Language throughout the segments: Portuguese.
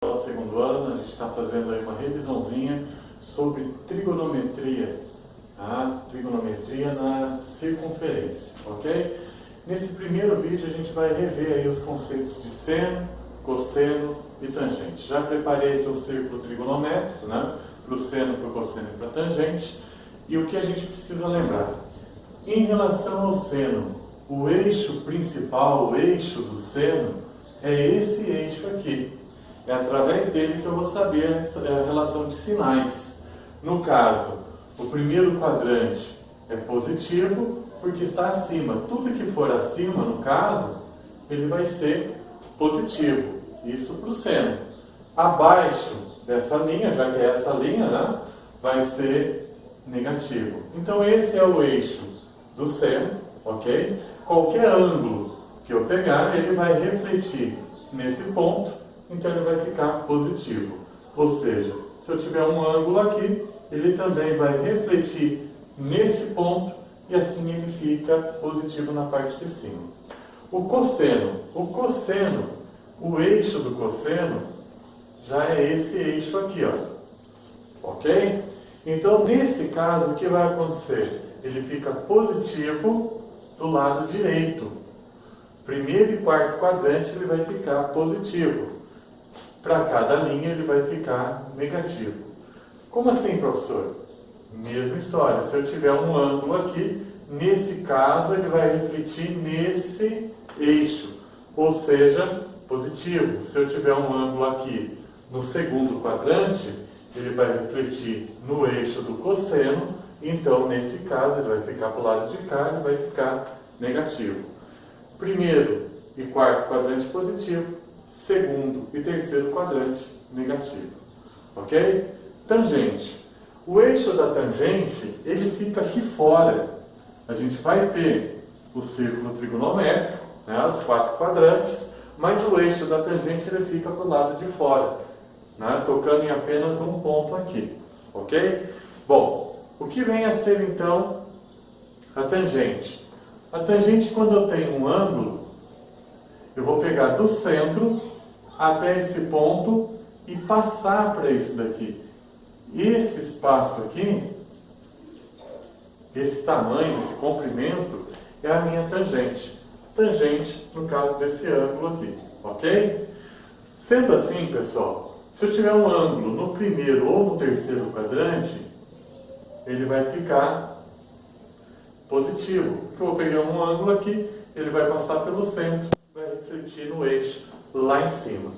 do segundo ano, a gente está fazendo aí uma revisãozinha sobre trigonometria, tá? Trigonometria na circunferência, ok? Nesse primeiro vídeo a gente vai rever aí os conceitos de seno, cosseno e tangente. Já preparei aqui o círculo trigonométrico, né? Para o seno, para o cosseno e para a tangente. E o que a gente precisa lembrar? Em relação ao seno, o eixo principal, o eixo do seno, é esse eixo aqui. É através dele que eu vou saber a relação de sinais. No caso, o primeiro quadrante é positivo porque está acima. Tudo que for acima, no caso, ele vai ser positivo. Isso para o seno. Abaixo dessa linha, já que é essa linha, né, vai ser negativo. Então esse é o eixo do seno, ok? Qualquer ângulo que eu pegar, ele vai refletir nesse ponto, então ele vai ficar positivo. Ou seja, se eu tiver um ângulo aqui, ele também vai refletir nesse ponto e assim ele fica positivo na parte de cima. O cosseno, o eixo do cosseno já é esse eixo aqui, ó. Ok? Então, nesse caso, o que vai acontecer? Ele fica positivo do lado direito. Primeiro e quarto quadrante ele vai ficar positivo. Para cada linha ele vai ficar negativo. Como assim, professor? Mesma história. Se eu tiver um ângulo aqui, nesse caso ele vai refletir nesse eixo, ou seja, positivo. Se eu tiver um ângulo aqui no segundo quadrante, ele vai refletir no eixo do cosseno, então nesse caso ele vai ficar para o lado de cá, ele vai ficar negativo. Primeiro e quarto quadrante positivo, segundo e terceiro quadrante negativo. Ok? Tangente. O eixo da tangente, ele fica aqui fora. A gente vai ter o círculo trigonométrico, né, os quatro quadrantes, mas o eixo da tangente ele fica para o lado de fora, né, tocando em apenas um ponto aqui. Ok? Bom, o que vem a ser então a tangente? A tangente, quando eu tenho um ângulo, eu vou pegar do centro até esse ponto e passar para isso daqui. Esse espaço aqui, esse tamanho, esse comprimento, é a minha tangente. Tangente, no caso desse ângulo aqui, ok? Sendo assim, pessoal, se eu tiver um ângulo no primeiro ou no terceiro quadrante, ele vai ficar positivo. Porque eu vou pegar um ângulo aqui, ele vai passar pelo centro, vai refletir no eixo lá em cima.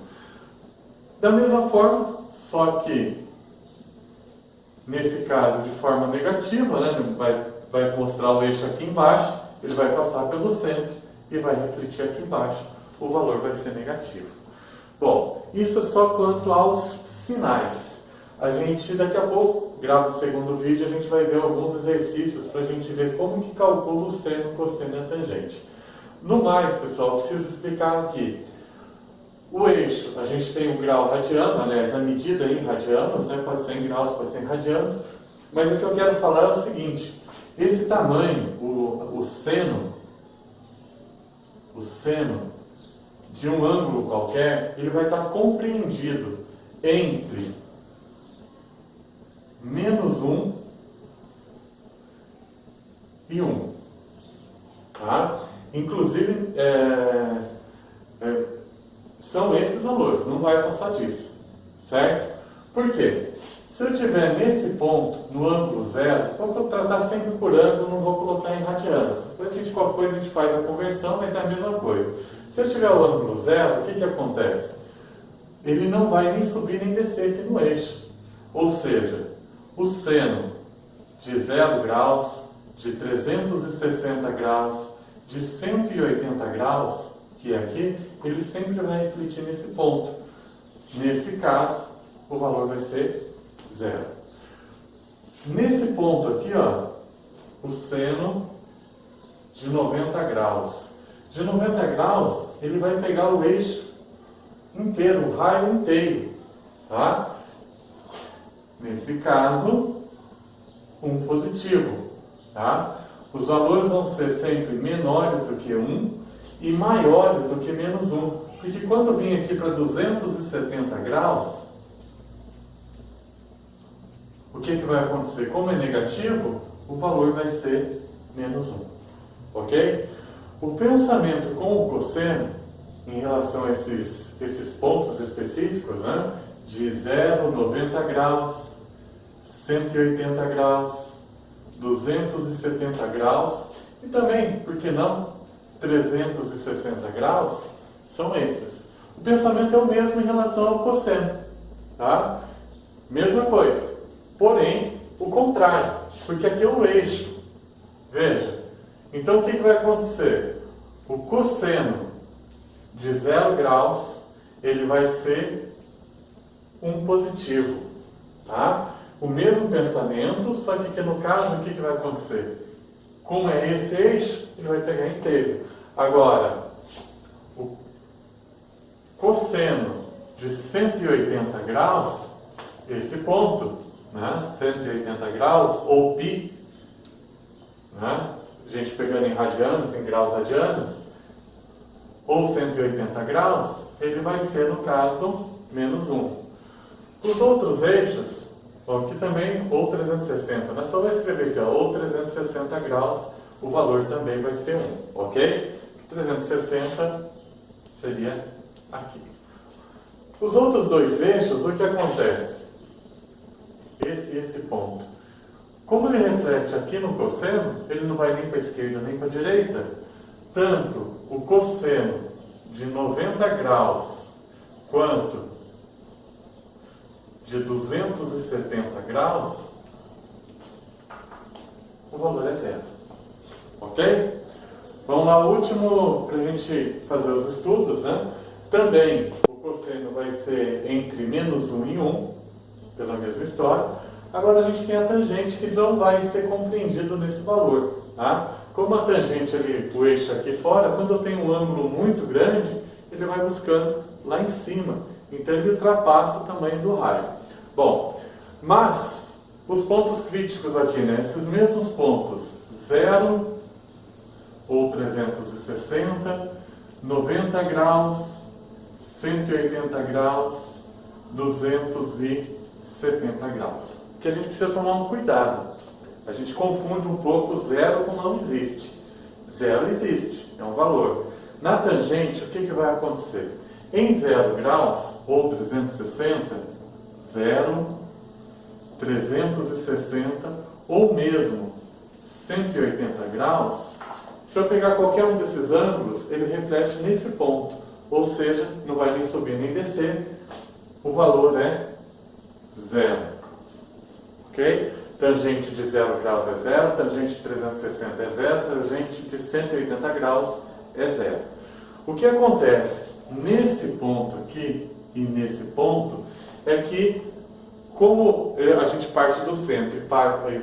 Da mesma forma, só que nesse caso de forma negativa, né, vai mostrar o eixo aqui embaixo, ele vai passar pelo centro e vai refletir aqui embaixo, o valor vai ser negativo. Bom, isso é só quanto aos sinais. A gente, daqui a pouco, grava o segundo vídeo, a gente vai ver alguns exercícios para a gente ver como que calcula o seno, cosseno e a tangente. No mais, pessoal, preciso explicar aqui. O eixo, a gente tem o grau radiano, aliás, a medida em radianos, né? Pode ser em graus, pode ser em radianos, mas o que eu quero falar é o seguinte: esse tamanho, o seno de um ângulo qualquer, ele vai estar compreendido entre -1 e 1. Tá? Inclusive, são esses valores, não vai passar disso, certo? Por quê? Se eu estiver nesse ponto, no ângulo zero, vou tratar sempre por ângulo, não vou colocar em radianos. Depois qualquer coisa a gente faz a conversão, mas é a mesma coisa. Se eu tiver o ângulo zero, o que acontece? Ele não vai nem subir nem descer aqui no eixo. Ou seja, o seno de 0 graus, de 360 graus, de 180 graus, que é aqui, ele sempre vai refletir nesse ponto. Nesse caso, o valor vai ser 0. Nesse ponto aqui, ó, o seno de 90 graus. De 90 graus, ele vai pegar o eixo inteiro, o raio inteiro, tá? Nesse caso, um positivo, tá? Os valores vão ser sempre menores do que 1 e maiores do que -1, Porque quando eu vim aqui para 270 graus, o que vai acontecer? Como é negativo, o valor vai ser menos 1. Ok? O pensamento com o cosseno, em relação a esses pontos específicos, né? De 0, 90 graus, 180 graus, 270 graus e também, por que não, 360 graus, são esses. O pensamento é o mesmo em relação ao cosseno, tá? Mesma coisa, porém, o contrário, porque aqui é o eixo. Veja, então o que vai acontecer? O cosseno de 0 graus, ele vai ser um positivo, tá? O mesmo pensamento, só que aqui no caso, o que vai acontecer? Como é esse eixo, ele vai pegar inteiro. Agora, o cosseno de 180 graus, esse ponto, né? 180 graus, ou π, né? A gente pegando em radianos, em graus radianos, ou 180 graus, ele vai ser, no caso, menos 1. Os outros eixos, aqui também, ou 360, né? Só vou escrever aqui, ó, ou 360 graus, o valor também vai ser 1, ok? 360 seria aqui. Os outros dois eixos, o que acontece? Esse e esse ponto. Como ele reflete aqui no cosseno, ele não vai nem para a esquerda nem para a direita. Tanto o cosseno de 90 graus quanto de 270 graus, o valor é 0. Ok? Vamos lá, o último para a gente fazer os estudos, né? Também o cosseno vai ser entre menos 1 e 1, pela mesma história. Agora a gente tem a tangente que não vai ser compreendido nesse valor, tá? Como a tangente ali, o eixo aqui fora, quando eu tenho um ângulo muito grande, ele vai buscando lá em cima. Então ele ultrapassa o tamanho do raio. Bom, mas os pontos críticos aqui, né? Esses mesmos pontos, 0 ou 360, 90 graus, 180 graus, 270 graus. Que a gente precisa tomar um cuidado. A gente confunde um pouco zero com não existe. Zero existe, é um valor. Na tangente, o que vai acontecer? Em 0 graus, ou 360, 0, 360, ou mesmo 180 graus, se eu pegar qualquer um desses ângulos, ele reflete nesse ponto. Ou seja, não vai nem subir nem descer, o valor é 0. Ok? Tangente de 0 graus é 0, tangente de 360 é 0, tangente de 180 graus é 0. O que acontece nesse ponto aqui e nesse ponto é que, como a gente parte do centro e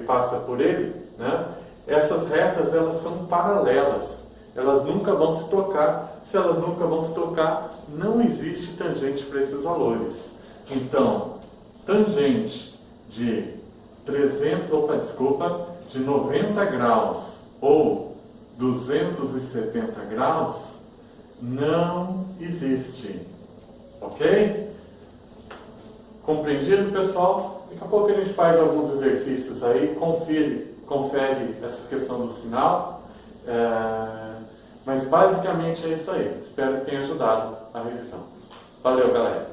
passa por ele, né, essas retas elas são paralelas. Elas nunca vão se tocar. Se elas nunca vão se tocar, não existe tangente para esses valores. Então, tangente de 90 graus ou 270 graus não existe. Ok? Compreendido, pessoal? Daqui a pouco a gente faz alguns exercícios aí, confere essa questão do sinal. Mas basicamente é isso aí. Espero que tenha ajudado a revisão. Valeu, galera!